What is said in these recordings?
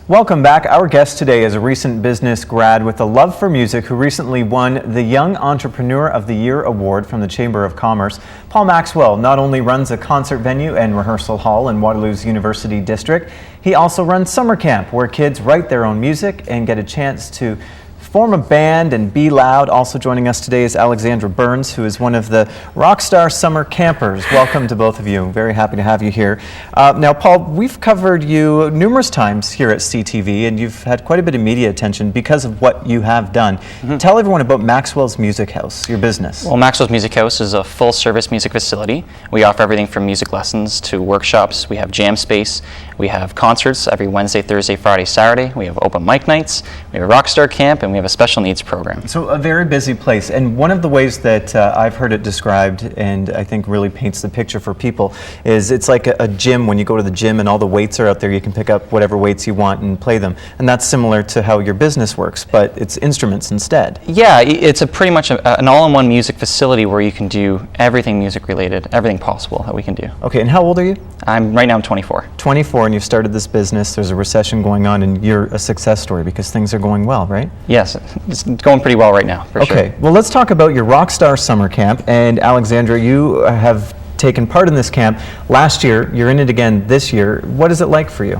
Welcome back. Our guest today is a recent business grad with a love for music who recently won the Young Entrepreneur of the Year award from the Chamber of Commerce. Paul Maxwell not only runs a concert venue and rehearsal hall in Waterloo's University District, he also runs summer camp where kids write their own music and get a chance to form a band and be loud. Also joining us today is Alexandra Burns, who is one of the Rockstar summer campers. Welcome to both of you. Very happy to have you here. Now, Paul, we've covered you numerous times here at CTV, and you've had quite a bit of media attention because of what you have done. Tell everyone about Maxwell's Music House, your business. Well, Maxwell's Music House is a full-service music facility. We offer everything from music lessons to workshops. We have jam space. We have concerts every Wednesday, Thursday, Friday, Saturday. We have open mic nights. We have a Rockstar camp, and we have a special needs program. So a very busy place, and one of the ways that I've heard it described, and I think really paints the picture for people, is it's like a gym. When you go to the gym and all the weights are out there, you can pick up whatever weights you want and play them. And that's similar to how your business works, but it's instruments instead. Yeah, it's pretty much an all-in-one music facility where you can do everything music related, everything possible that we can do. Okay, and how old are you? Right now I'm 24. 24, and you've started this business. There's a recession going on, and you're a success story because things are going well, right? Yes, it's going pretty well right now, for sure. Okay, well, let's talk about your Rockstar summer camp. And Alexandra, you have taken part in this camp last year. You're in it again this year. What is it like for you?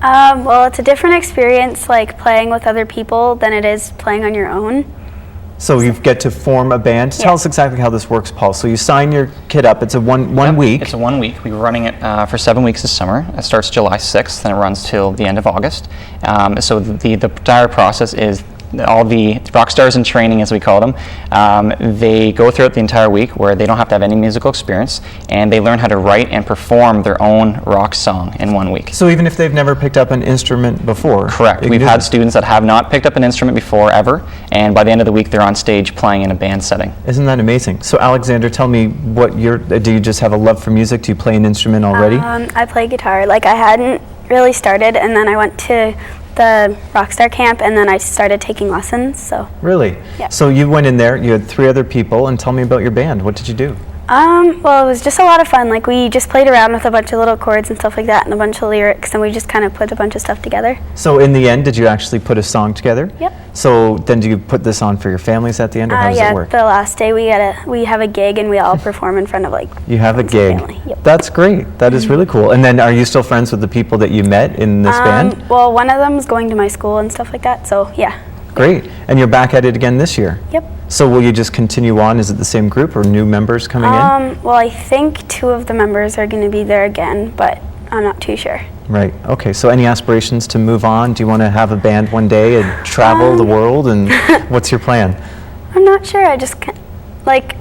Well, it's a different experience, like playing with other people, than it is playing on your own. So you get to form a band. Tell us exactly how this works, Paul. So you sign your kid up. It's a one week. It's a 1 week. We were running it for 7 weeks this summer. It starts July 6th and it runs till the end of August. So the entire process is all the Rockstars in training, as we call them. They go throughout the entire week where they don't have to have any musical experience, and they learn how to write and perform their own rock song in 1 week. So even if they've never picked up an instrument before? Correct. We've had students that have not picked up an instrument before ever, and by the end of the week they're on stage playing in a band setting. Isn't that amazing? So Alexander, tell me, do you just have a love for music? Do you play an instrument already? I play guitar. Like, I hadn't really started, and then I went to the Rockstar camp, and then I started taking lessons. So really? Yeah. So you went in there, you had 3 other people, and tell me about your band. What did you do? Well, it was just a lot of fun. Like, we just played around with a bunch of little chords and stuff like that, and a bunch of lyrics, and we just kind of put a bunch of stuff together. So in the end, did you actually put a song together? Yep. So then do you put this on for your families at the end, or how does it work? The last day we have a gig, and we all perform in front of, like, you have a gig. Family. Yep. That's great. That is really cool. And then are you still friends with the people that you met in this band? Well, one of them is going to my school and stuff like that, so yeah. Great. And you're back at it again this year? Yep. So will you just continue on? Is it the same group or new members coming in? Well, I think 2 of the members are going to be there again, but I'm not too sure. Right. Okay. So any aspirations to move on? Do you want to have a band one day and travel the world? And what's your plan? I'm not sure. I just, like,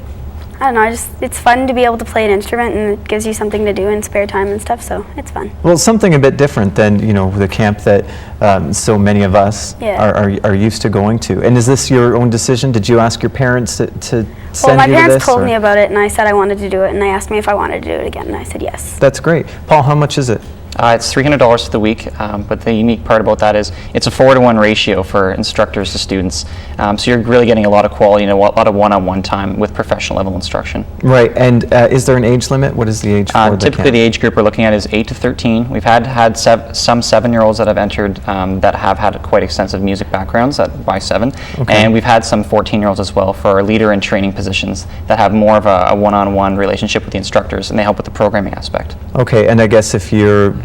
I don't know, it's fun to be able to play an instrument, and it gives you something to do in spare time and stuff, so it's fun. Well, it's something a bit different than, the camp that so many of us are used to going to. And is this your own decision? Did you ask your parents to send you to this? Well, my parents told me about it, and I said I wanted to do it, and they asked me if I wanted to do it again, and I said yes. That's great. Paul, how much is it? It's $300 for the week, but the unique part about that is it's a 4-to-1 ratio for instructors to students. So you're really getting a lot of quality and a lot of one-on-one time with professional level instruction. Right, and is there an age limit? What is the age for typically the age group we're looking at is 8 to 13. We've had some 7-year-olds that have entered that have had quite extensive music backgrounds by 7. Okay. And we've had some 14-year-olds as well for our leader and training positions that have more of a one-on-one relationship with the instructors, and they help with the programming aspect. Okay, and I guess if you're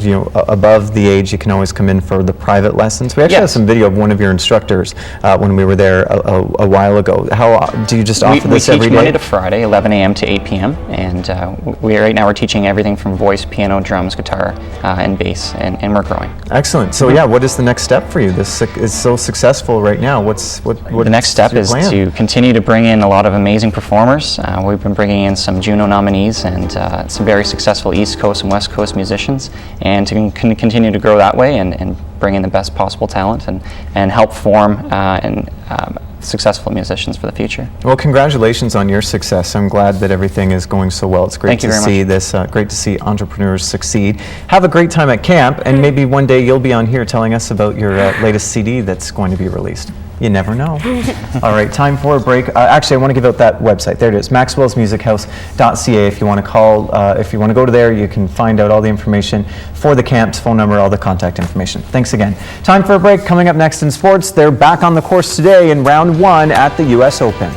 above the age, you can always come in for the private lessons. We actually have some video of one of your instructors when we were there a while ago. How do you just offer this every day? We teach Monday to Friday, 11 a.m. to 8 p.m. And right now we're teaching everything from voice, piano, drums, guitar, and bass, and we're growing. Excellent. So yeah, what is the next step for you? This is so successful right now. What the next step is to continue to bring in a lot of amazing performers. We've been bringing in some Juno nominees and some very successful East Coast and West Coast musicians, and to continue to grow that way and bring in the best possible talent and help form successful musicians for the future. Well, congratulations on your success. I'm glad that everything is going so well. It's great to see this. Great to see entrepreneurs succeed. Have a great time at camp, and maybe one day you'll be on here telling us about your latest CD that's going to be released. You never know. All right, time for a break. Actually, I want to give out that website. There it is, maxwellsmusichouse.ca. If you want to call, if you want to go to there, you can find out all the information for the camps, phone number, all the contact information. Thanks again. Time for a break. Coming up next in sports, they're back on the course today in round 1 at the U.S. Open.